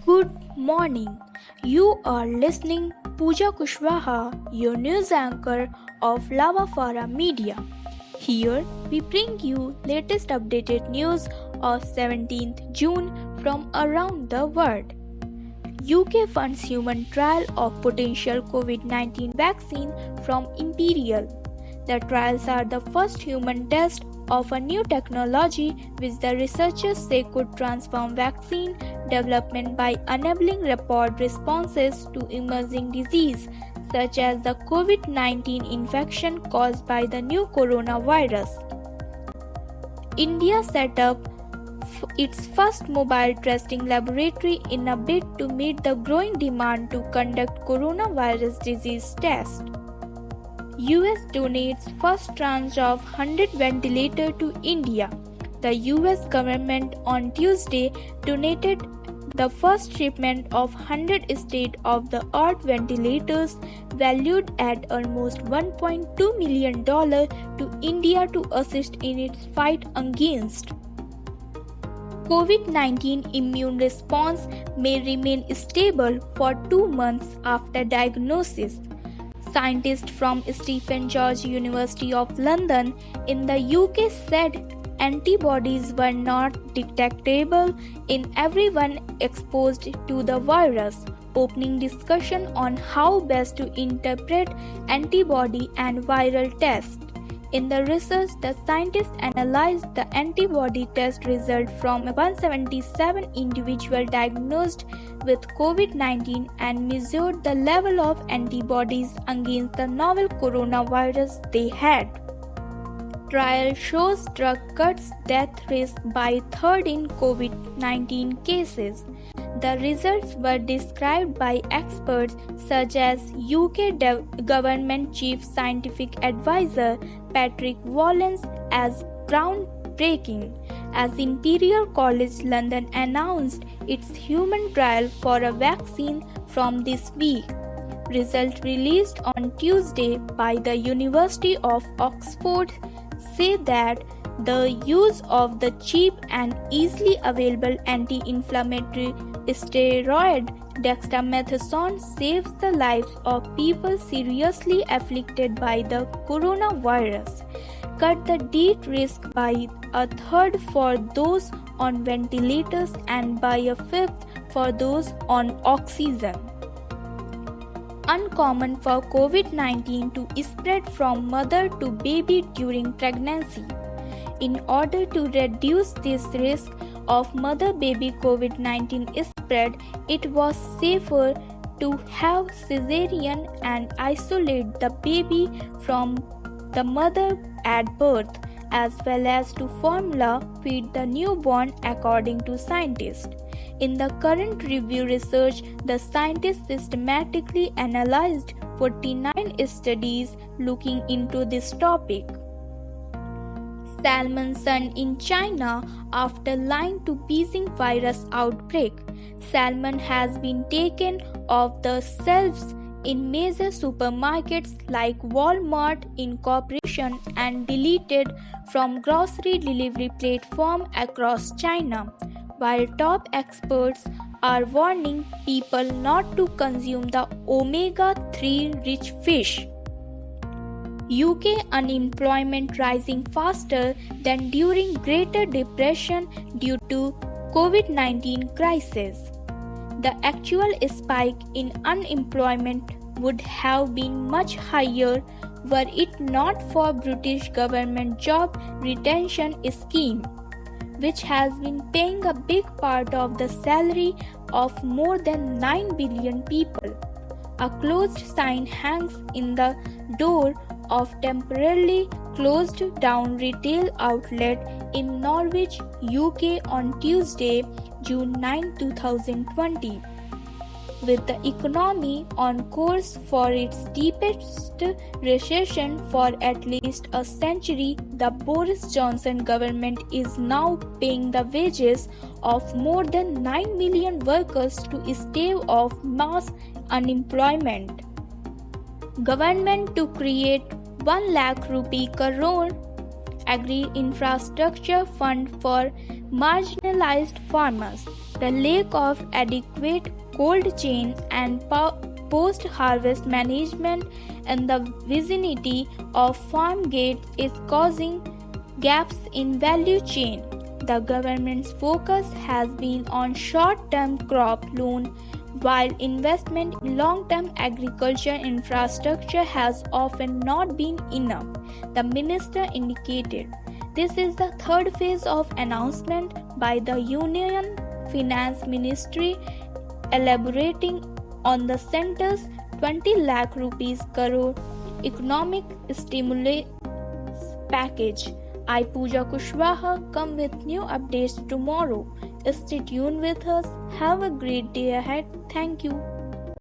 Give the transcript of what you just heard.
Good morning. You are listening Pooja Kushwaha, your news anchor of Lavafara Media. Here we bring you latest updated news of 17th June from around the world. UK funds human trial of potential COVID-19 vaccine from Imperial. The trials are the first human test of a new technology which the researchers say could transform vaccine development by enabling rapid responses to emerging disease such as the COVID-19 infection caused by the new coronavirus. India set up its first mobile testing laboratory in a bid to meet the growing demand to conduct coronavirus disease tests. US donates first tranche of 100 ventilator to India. The US government on Tuesday donated the first shipment of 100 state-of-the-art ventilators valued at almost $1.2 million to India to assist in its fight against COVID-19 immune response may remain stable for 2 months after diagnosis. Scientists from Stephen George University of London in the UK said antibodies were not detectable in everyone exposed to the virus, opening discussion on how best to interpret antibody and viral tests. In the research, the scientists analyzed the antibody test result from 177 individuals diagnosed with COVID-19 and measured the level of antibodies against the novel coronavirus they had. Trial shows drug cuts death risk by third in COVID-19 cases. The results were described by experts such as UK Government Chief Scientific Advisor Patrick Wallens as groundbreaking, as Imperial College London announced its human trial for a vaccine from this week. Results released on Tuesday by the University of Oxford say that the use of the cheap and easily available anti-inflammatory steroid dexamethasone saves the lives of people seriously afflicted by the coronavirus, cut the death risk by a third for those on ventilators and by a fifth for those on oxygen. Uncommon for COVID-19 to spread from mother to baby during pregnancy. In order to reduce this risk of mother-baby COVID-19 spread, it was safer to have cesarean and isolate the baby from the mother at birth, as well as to formula feed the newborn, according to scientists. In the current review research, the scientists systematically analyzed 49 studies looking into this topic. Salmon shunned in China after lying to Beijing virus outbreak. Salmon has been taken off the shelves in major supermarkets like Walmart Incorporation and deleted from grocery delivery platforms across China, while top experts are warning people not to consume the omega-3 rich fish. UK unemployment rising faster than during Greater Depression due to COVID-19 crisis. The actual spike in unemployment would have been much higher were it not for British government job retention scheme, which has been paying a big part of the salary of more than 9 billion people. A closed sign hangs in the door of temporarily closed down retail outlet in Norwich, UK on Tuesday, June 9, 2020. With the economy on course for its deepest recession for at least a century, the Boris Johnson government is now paying the wages of more than 9 million workers to stave off mass unemployment. Government to create 1 lakh rupee crore agri-infrastructure fund for marginalized farmers. The lack of adequate cold chain and post-harvest management in the vicinity of farm gates is causing gaps in value chain. The government's focus has been on short-term crop loan while investment in long-term agriculture infrastructure has often not been enough, the minister indicated. This is the third phase of announcement by the Union Finance Ministry elaborating on the centre's 20 lakh rupees crore economic stimulus package. I Pooja Kushwaha come with new updates tomorrow. Stay tuned with us. Have a great day ahead. Thank you.